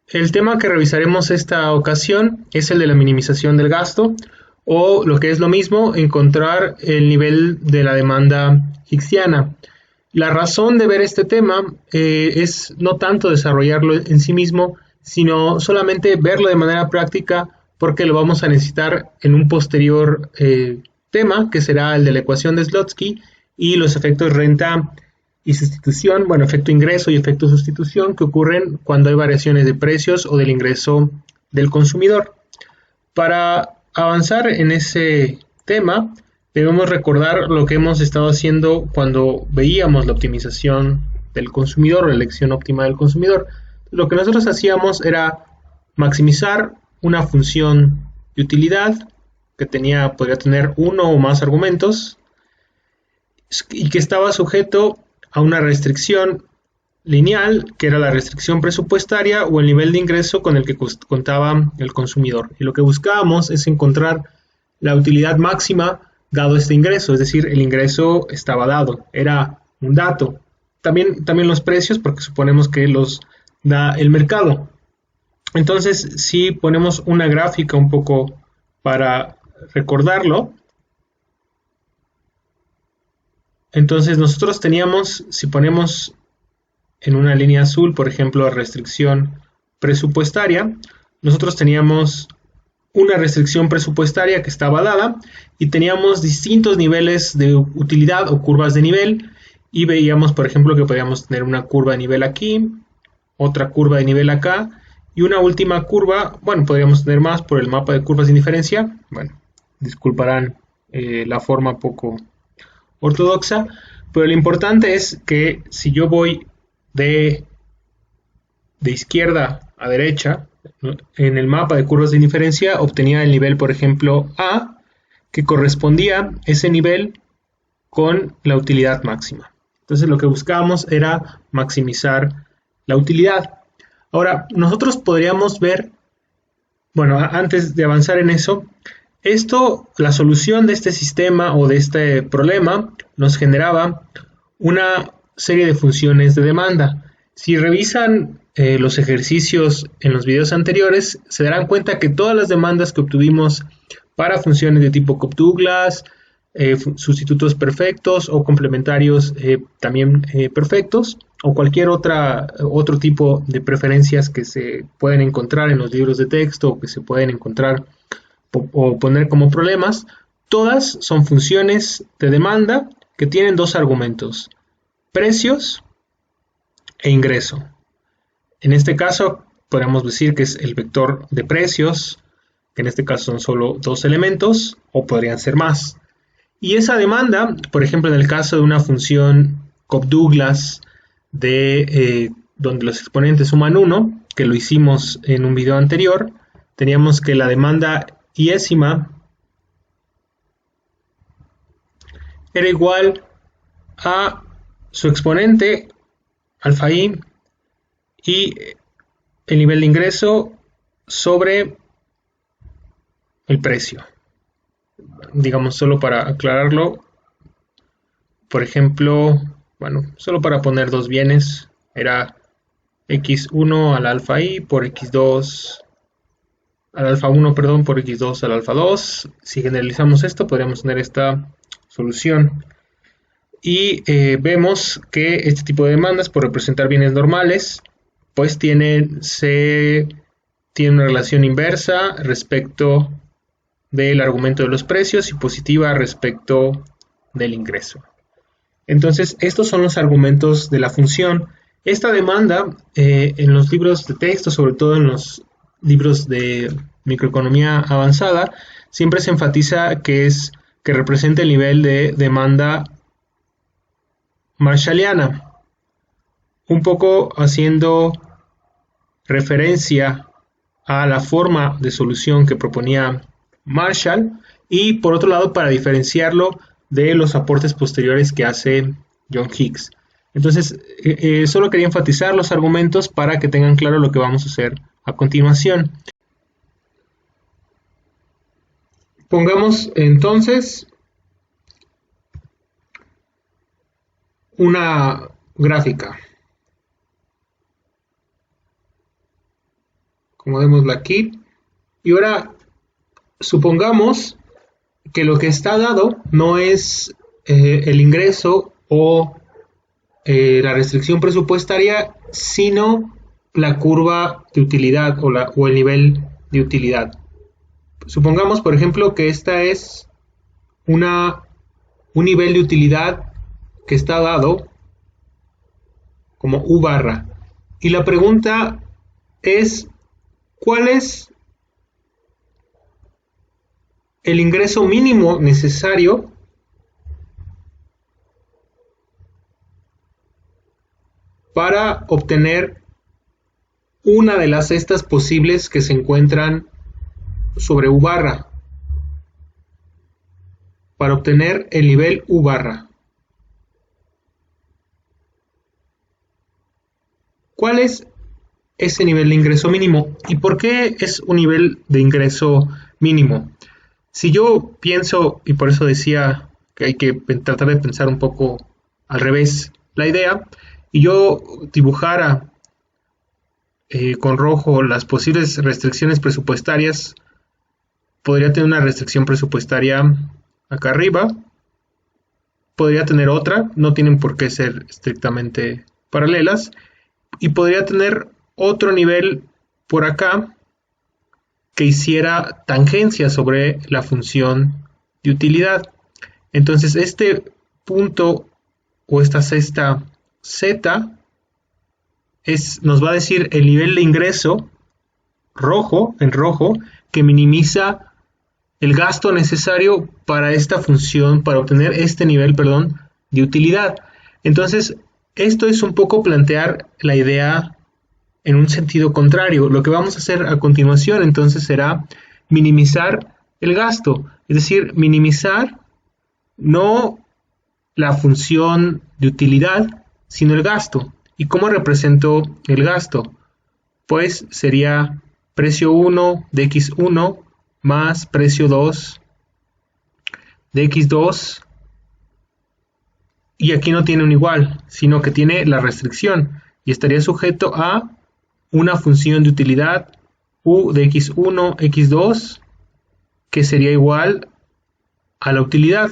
El tema que revisaremos esta ocasión es el de la minimización del gasto o lo que es lo mismo, encontrar el nivel de la demanda hicksiana. La razón de ver este tema es no tanto desarrollarlo en sí mismo, sino solamente verlo de manera práctica porque lo vamos a necesitar en un posterior tema que será el de la ecuación de Slotsky y los efectos renta y sustitución, bueno, efecto ingreso y efecto sustitución que ocurren cuando hay variaciones de precios o del ingreso del consumidor. Para avanzar en ese tema, debemos recordar lo que hemos estado haciendo cuando veíamos la optimización del consumidor o la elección óptima del consumidor. Lo que nosotros hacíamos era maximizar una función de utilidad que podría tener uno o más argumentos y que estaba sujeto a una restricción lineal, que era la restricción presupuestaria o el nivel de ingreso con el que contaba el consumidor. Y lo que buscábamos es encontrar la utilidad máxima dado este ingreso, es decir, el ingreso estaba dado, era un dato. También los precios, porque suponemos que los da el mercado. Entonces, si ponemos una gráfica un poco para recordarlo, entonces nosotros teníamos, si ponemos en una línea azul, por ejemplo, restricción presupuestaria, nosotros teníamos una restricción presupuestaria que estaba dada y teníamos distintos niveles de utilidad o curvas de nivel y veíamos, por ejemplo, que podíamos tener una curva de nivel aquí, otra curva de nivel acá y una última curva, bueno, podríamos tener más por el mapa de curvas de indiferencia, bueno, disculparán la forma poco ortodoxa, pero lo importante es que si yo voy de, de izquierda a derecha, ¿no? En el mapa de curvas de indiferencia obtenía el nivel, por ejemplo, A, que correspondía ese nivel con la utilidad máxima. Entonces lo que buscábamos era maximizar la utilidad. Ahora, nosotros podríamos ver, bueno, antes de avanzar en eso, la solución de este sistema o de este problema nos generaba una serie de funciones de demanda. Si revisan los ejercicios en los videos anteriores, se darán cuenta que todas las demandas que obtuvimos para funciones de tipo Cobb-Douglas, sustitutos perfectos o complementarios también perfectos, o cualquier otro tipo de preferencias que se pueden encontrar en los libros de texto o que se pueden encontrar o poner como problemas, todas son funciones de demanda que tienen dos argumentos: precios e ingreso. En este caso, podemos decir que es el vector de precios, que en este caso son solo dos elementos, o podrían ser más. Y esa demanda, por ejemplo, en el caso de una función Cobb-Douglas, donde los exponentes suman 1, que lo hicimos en un video anterior, teníamos que la demanda iésima era igual a su exponente, alfa i, y el nivel de ingreso sobre el precio. Digamos, solo para aclararlo, por ejemplo, bueno, solo para poner dos bienes, era x1 al alfa i por x2 al alfa 1, perdón, por x2 al alfa 2. Si generalizamos esto, podríamos tener esta solución. Y vemos que este tipo de demandas, por representar bienes normales, pues tienen una relación inversa respecto del argumento de los precios y positiva respecto del ingreso. Entonces, estos son los argumentos de la función. Esta demanda, en los libros de texto, sobre todo en los libros de microeconomía avanzada, siempre se enfatiza que representa el nivel de demanda marshalliana, un poco haciendo referencia a la forma de solución que proponía Marshall y por otro lado para diferenciarlo de los aportes posteriores que hace John Hicks. Entonces, solo quería enfatizar los argumentos para que tengan claro lo que vamos a hacer a continuación. Pongamos entonces una gráfica. acomodémoslo aquí. Y ahora supongamos que lo que está dado no es el ingreso o la restricción presupuestaria, sino la curva de utilidad o el nivel de utilidad. Supongamos, por ejemplo, que esta es un nivel de utilidad que está dado como U barra. Y la pregunta es, ¿cuál es el ingreso mínimo necesario para obtener una de las cestas posibles que se encuentran sobre U barra? Para obtener el nivel U barra. ¿Cuál es ese nivel de ingreso mínimo? ¿Y por qué es un nivel de ingreso mínimo? Si yo pienso, y por eso decía que hay que tratar de pensar un poco al revés la idea, y yo dibujara con rojo las posibles restricciones presupuestarias, podría tener una restricción presupuestaria acá arriba, podría tener otra, no tienen por qué ser estrictamente paralelas, y podría tener otro nivel por acá que hiciera tangencia sobre la función de utilidad. Entonces este punto o esta cesta Z nos va a decir el nivel de ingreso en rojo, que minimiza el gasto necesario para esta función, para obtener este nivel, de utilidad. Entonces, esto es un poco plantear la idea en un sentido contrario. Lo que vamos a hacer a continuación, entonces, será minimizar el gasto. Es decir, minimizar no la función de utilidad, sino el gasto. ¿Y cómo represento el gasto? Pues sería precio 1 de X1 más precio 2 de X2, y aquí no tiene un igual, sino que tiene la restricción y estaría sujeto a una función de utilidad U de X1, X2, que sería igual a la utilidad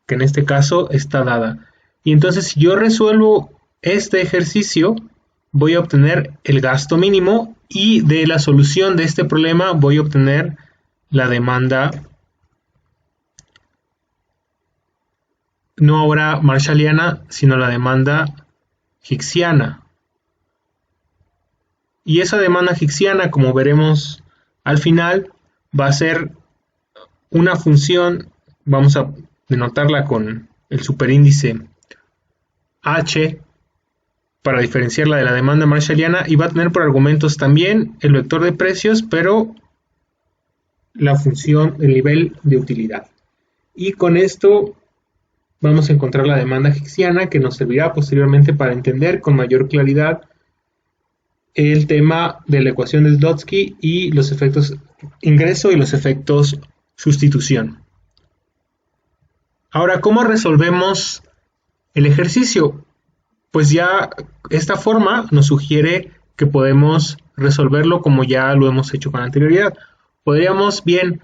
que en este caso está dada. Y entonces, si yo resuelvo este ejercicio, voy a obtener el gasto mínimo, y de la solución de este problema voy a obtener la demanda, no ahora marshalliana, sino la demanda hicksiana. Y esa demanda hicksiana, como veremos al final, va a ser una función, vamos a denotarla con el superíndice H para diferenciarla de la demanda marshalliana, y va a tener por argumentos también el vector de precios, pero la función, el nivel de utilidad. Y con esto vamos a encontrar la demanda hicksiana, que nos servirá posteriormente para entender con mayor claridad el tema de la ecuación de Zlotsky y los efectos ingreso y los efectos sustitución. Ahora, ¿cómo resolvemos el ejercicio? Pues ya esta forma nos sugiere que podemos resolverlo como ya lo hemos hecho con anterioridad. Podríamos bien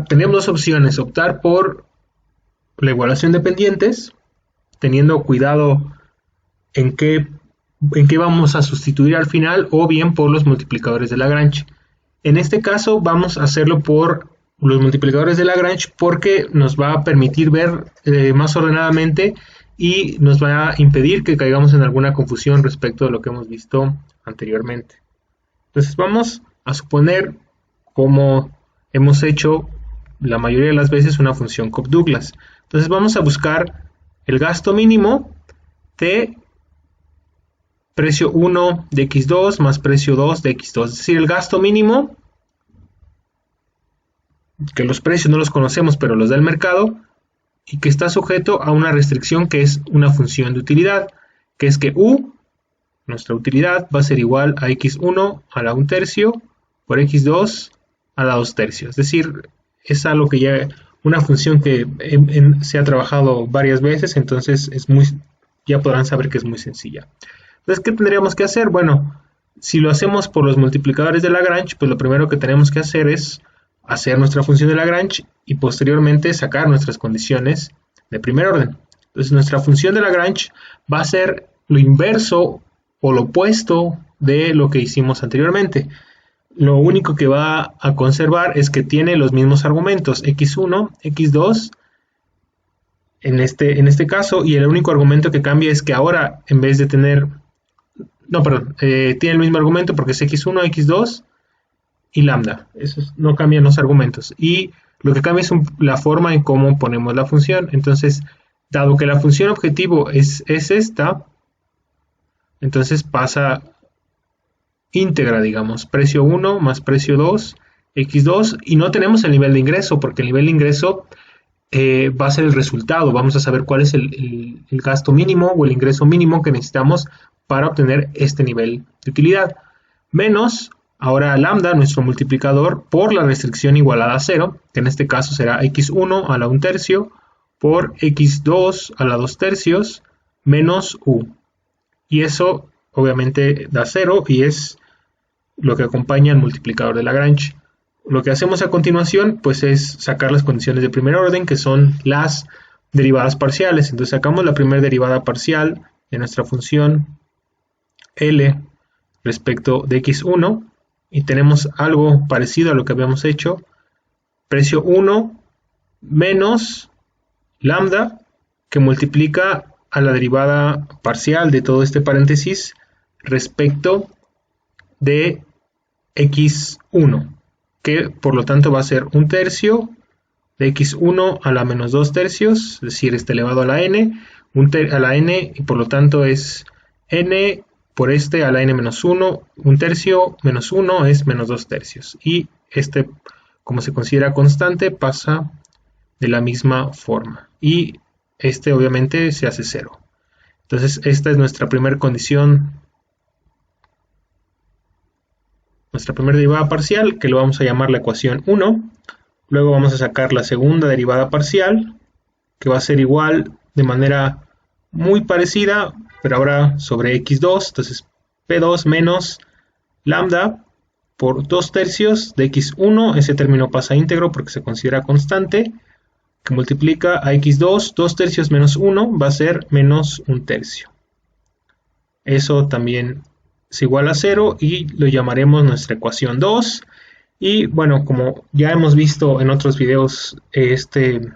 tenemos dos opciones: optar por la igualación de pendientes, teniendo cuidado en qué vamos a sustituir al final, o bien por los multiplicadores de Lagrange. En este caso vamos a hacerlo por los multiplicadores de Lagrange, porque nos va a permitir ver más ordenadamente y nos va a impedir que caigamos en alguna confusión respecto de lo que hemos visto anteriormente. Entonces vamos a suponer, como hemos hecho la mayoría de las veces, una función Cobb-Douglas. Entonces vamos a buscar el gasto mínimo de precio 1 de X2 más precio 2 de X2. Es decir, el gasto mínimo, que los precios no los conocemos, pero los da el mercado, y que está sujeto a una restricción que es una función de utilidad, que es que U, nuestra utilidad, va a ser igual a X1 a la 1/3 por X2 a la 2/3. Es decir, es algo que ya, una función que se ha trabajado varias veces, entonces ya podrán saber que es muy sencilla. Entonces, ¿qué tendríamos que hacer? Bueno, si lo hacemos por los multiplicadores de Lagrange, pues lo primero que tenemos que hacer es hacer nuestra función de Lagrange y posteriormente sacar nuestras condiciones de primer orden. Entonces, nuestra función de Lagrange va a ser lo inverso o lo opuesto de lo que hicimos anteriormente. Lo único que va a conservar es que tiene los mismos argumentos, x1, x2, en este caso, y el único argumento que cambia es que ahora, en vez de tener, no, perdón, tiene el mismo argumento porque es x1, x2 y lambda. No cambian los argumentos. Y lo que cambia es la forma en cómo ponemos la función. Entonces, dado que la función objetivo es esta, entonces pasa íntegra, digamos, precio 1 más precio 2, x2, y no tenemos el nivel de ingreso, porque el nivel de ingreso va a ser el resultado. Vamos a saber cuál es el gasto mínimo o el ingreso mínimo que necesitamos para obtener este nivel de utilidad. Menos, ahora lambda, nuestro multiplicador, por la restricción igualada a 0, que en este caso será x1 a la 1 tercio por x2 a la 2 tercios menos u. Y eso obviamente da 0 y es lo que acompaña al multiplicador de Lagrange. Lo que hacemos a continuación pues es sacar las condiciones de primer orden, que son las derivadas parciales. Entonces sacamos la primera derivada parcial de nuestra función L respecto de x1 y tenemos algo parecido a lo que habíamos hecho. Precio 1 menos lambda, que multiplica a la derivada parcial de todo este paréntesis respecto de x1, que por lo tanto va a ser 1 tercio de x1 a la menos 2 tercios, es decir, elevado a la n, a la n, y por lo tanto es n por a la n menos 1, 1 tercio menos 1 es menos 2 tercios, y como se considera constante, pasa de la misma forma, y obviamente se hace 0. Entonces esta es nuestra primera condición, nuestra primera derivada parcial, que lo vamos a llamar la ecuación 1. Luego vamos a sacar la segunda derivada parcial, que va a ser igual de manera muy parecida, pero ahora sobre x2. Entonces p2 menos lambda por 2 tercios de x1, ese término pasa íntegro porque se considera constante, que multiplica a x2, 2 tercios menos 1 va a ser menos 1 tercio. Eso también es igual a 0 y lo llamaremos nuestra ecuación 2. Y bueno, como ya hemos visto en otros videos este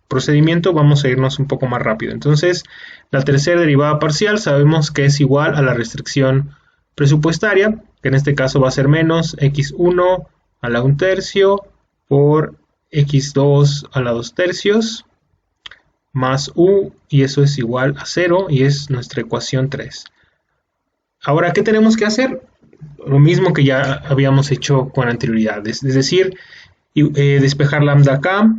procedimiento, vamos a irnos un poco más rápido. Entonces, la tercera derivada parcial sabemos que es igual a la restricción presupuestaria, que en este caso va a ser menos x1 a la 1 tercio por x2 a la 2 tercios más u, y eso es igual a 0 y es nuestra ecuación 3. Ahora, ¿qué tenemos que hacer? Lo mismo que ya habíamos hecho con anterioridad, es decir, despejar lambda acá,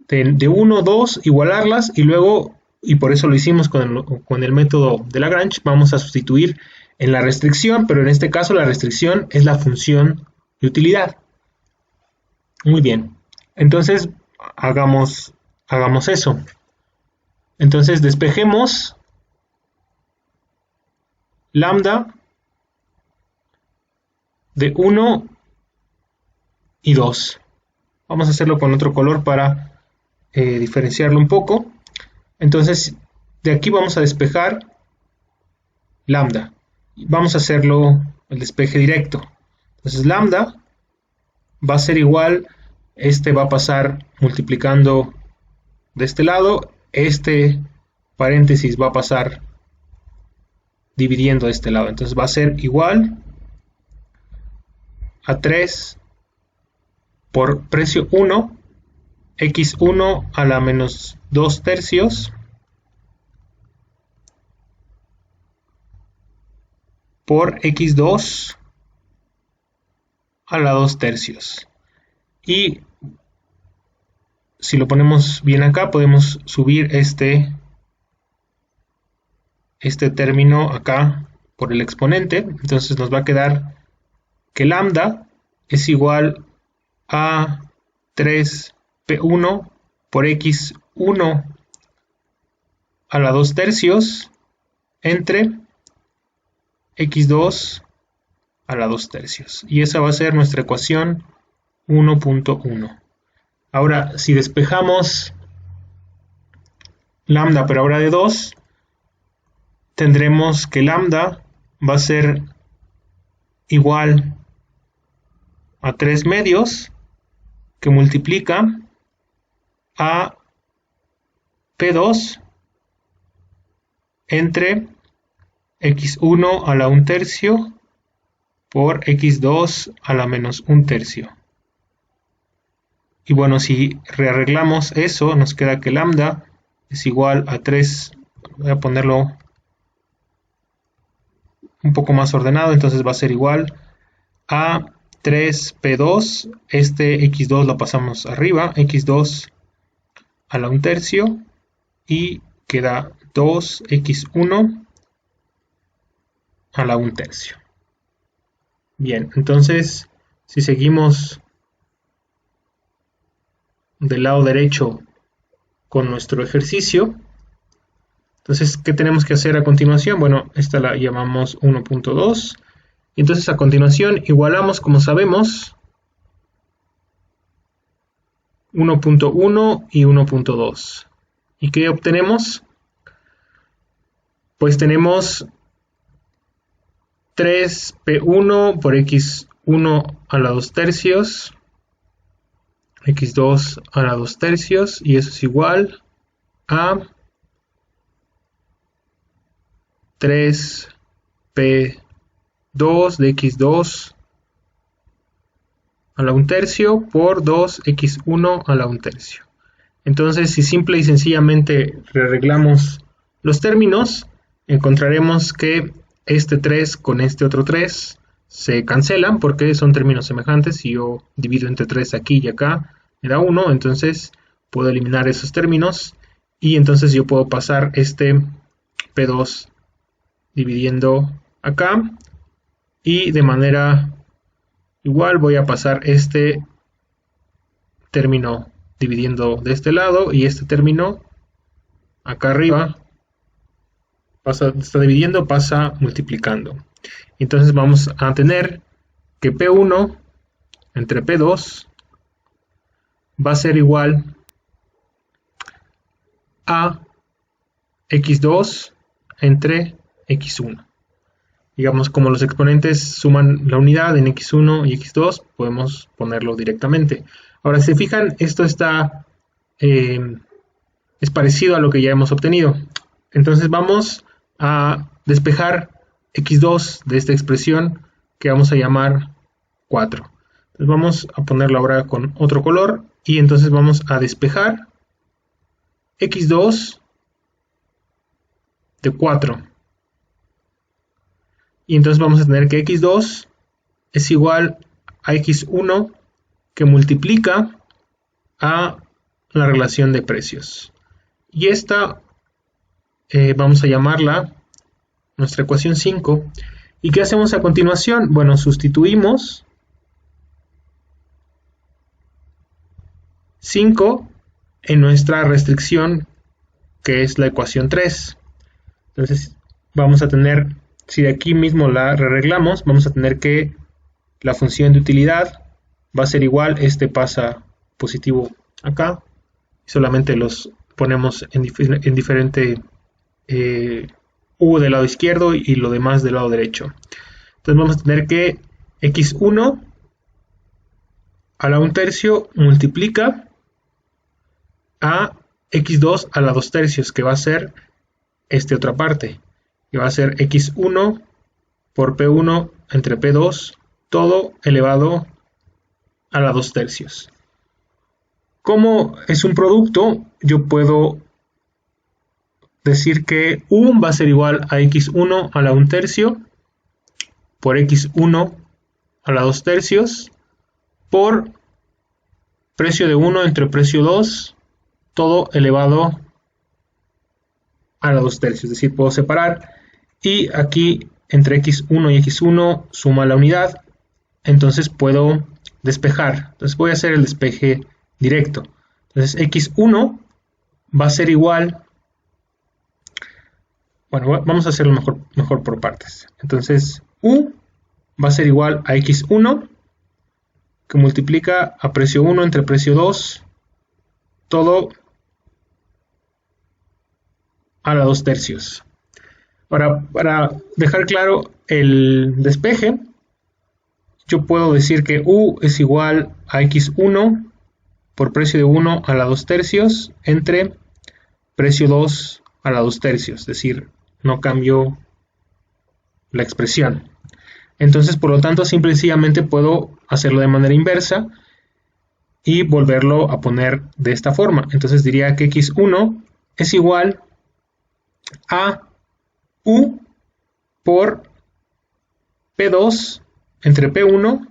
de 1, 2, igualarlas, y luego, y por eso lo hicimos con el método de Lagrange, vamos a sustituir en la restricción, pero en este caso la restricción es la función de utilidad. Muy bien, entonces hagamos eso. Entonces despejemos lambda de 1 y 2. Vamos a hacerlo con otro color para diferenciarlo un poco. Entonces de aquí vamos a despejar lambda. Vamos a hacerlo el despeje directo. Entonces lambda va a ser igual, va a pasar multiplicando de este lado, este paréntesis va a pasar dividiendo de este lado. Entonces va a ser igual a 3 por precio 1, x1 a la menos 2 tercios por x2 a la 2 tercios. Y si lo ponemos bien acá, podemos subir este término acá por el exponente. Entonces nos va a quedar que lambda es igual a 3p1 por x1 a la 2 tercios entre x2 a la 2 tercios. Y esa va a ser nuestra ecuación 1.1. Ahora, si despejamos lambda, pero ahora de 2, tendremos que lambda va a ser igual a 3 medios que multiplica a P2 entre x1 a la 1 tercio por x2 a la menos 1 tercio. Y bueno, si rearreglamos eso, nos queda que lambda es igual a 3, voy a ponerlo un poco más ordenado, entonces va a ser igual a 3p2, este x2 lo pasamos arriba, x2 a la 1 tercio, y queda 2x1 a la 1 tercio. Bien, entonces si seguimos del lado derecho con nuestro ejercicio, entonces, ¿qué tenemos que hacer a continuación? Bueno, esta la llamamos 1.2. Entonces, a continuación, igualamos, como sabemos, 1.1 y 1.2. ¿Y qué obtenemos? Pues tenemos 3p1 por x1 a la 2 tercios, x2 a la 2 tercios, y eso es igual a 3p2 de x2 a la 1 tercio por 2x1 a la 1 tercio. Entonces, si simple y sencillamente rearreglamos los términos, encontraremos que este 3 con este otro 3 se cancelan porque son términos semejantes. Si yo divido entre 3 aquí y acá, me da 1, entonces puedo eliminar esos términos y entonces yo puedo pasar este P2 dividiendo acá, y de manera igual voy a pasar este término dividiendo de este lado, y este término acá arriba está dividiendo, pasa multiplicando. Entonces vamos a tener que P1 entre P2 va a ser igual a x2 entre x1. Digamos, como los exponentes suman la unidad en x1 y x2, podemos ponerlo directamente. Ahora, si se fijan, esto está es parecido a lo que ya hemos obtenido. Entonces vamos a despejar x2 de esta expresión que vamos a llamar 4. Entonces vamos a ponerlo ahora con otro color, y entonces vamos a despejar x2 de 4. Y entonces vamos a tener que x2 es igual a x1 que multiplica a la relación de precios. Y esta vamos a llamarla nuestra ecuación 5. ¿Y qué hacemos a continuación? Bueno, sustituimos 5 en nuestra restricción, que es la ecuación 3. Entonces vamos a tener, si de aquí mismo la arreglamos, vamos a tener que la función de utilidad va a ser igual, este pasa positivo acá, solamente los ponemos en diferente u del lado izquierdo y lo demás del lado derecho. Entonces vamos a tener que x1 a la 1 tercio multiplica a x2 a la 2 tercios, que va a ser esta otra parte, que va a ser x1 por p1 entre p2, todo elevado a la 2 tercios. Como es un producto, yo puedo decir que u va a ser igual a x1 a la 1 tercio por x1 a la 2 tercios por precio de 1 entre precio 2, todo elevado a la 2 tercios. Es decir, puedo separar, y aquí entre x1 y x1 suma la unidad, entonces puedo despejar. Entonces voy a hacer el despeje directo. Entonces x1 va a ser igual, Bueno, vamos a hacerlo mejor por partes. Entonces, U va a ser igual a X1, que multiplica a precio 1 entre precio 2, todo a la 2 tercios. Ahora, para dejar claro el despeje, yo puedo decir que U es igual a X1 por precio de 1 a la 2 tercios entre precio 2 a la 2 tercios, es decir, no cambio la expresión. Entonces, por lo tanto, simple y sencillamente puedo hacerlo de manera inversa y volverlo a poner de esta forma. Entonces diría que X1 es igual a U por P2 entre P1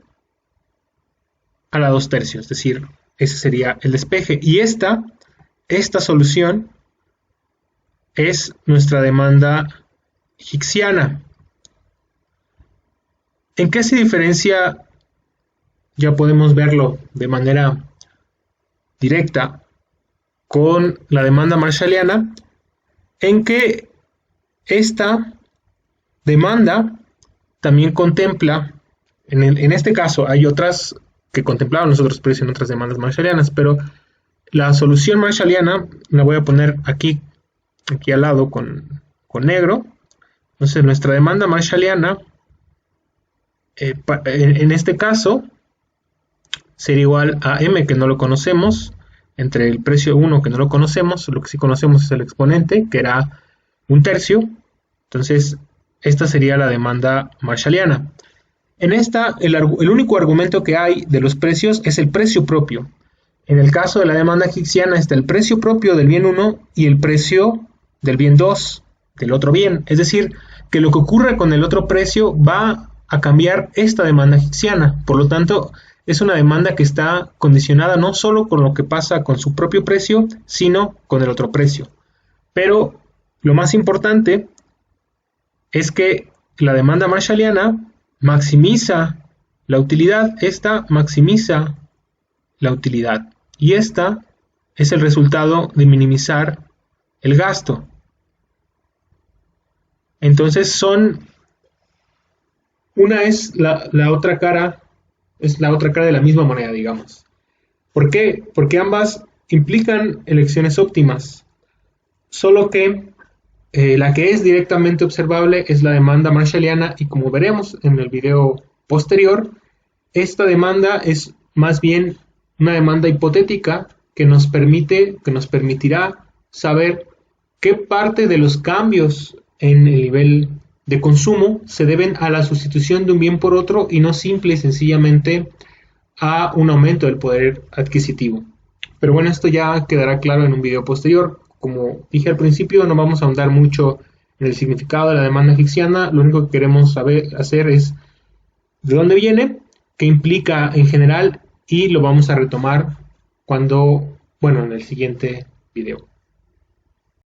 a la 2 tercios, es decir, ese sería el despeje. Y esta solución es nuestra demanda hicksiana. ¿En qué se diferencia? Ya podemos verlo de manera directa con la demanda marshalliana, en que esta demanda también contempla, en este caso hay otras que contemplaban los otros precios en otras demandas marshallianas, pero la solución marshalliana la voy a poner aquí al lado con negro. Entonces nuestra demanda marshalliana en este caso sería igual a M, que no lo conocemos, entre el precio 1, que no lo conocemos. Lo que sí conocemos es el exponente, que era 1 tercio. Entonces esta sería la demanda marshalliana. En esta, el único argumento que hay de los precios es el precio propio. En el caso de la demanda hicksiana está el precio propio del bien 1 y el precio del bien 2 del otro bien. Es decir, que lo que ocurre con el otro precio va a cambiar esta demanda hicksiana. Por lo tanto, es una demanda que está condicionada no solo con lo que pasa con su propio precio, sino con el otro precio. Pero lo más importante es que la demanda marshalliana maximiza la utilidad, esta maximiza la utilidad, y esta es el resultado de minimizar el gasto. Entonces una es la otra cara, es la otra cara de la misma moneda, digamos. ¿Por qué? Porque ambas implican elecciones óptimas, solo que la que es directamente observable es la demanda marshalliana, y como veremos en el video posterior, esta demanda es más bien una demanda hipotética que nos permitirá saber qué parte de los cambios en el nivel de consumo se deben a la sustitución de un bien por otro y no simple y sencillamente a un aumento del poder adquisitivo. Pero bueno, esto ya quedará claro en un video posterior. Como dije al principio, no vamos a ahondar mucho en el significado de la demanda hicksiana. Lo único que queremos hacer es de dónde viene, qué implica en general, y lo vamos a retomar en el siguiente video.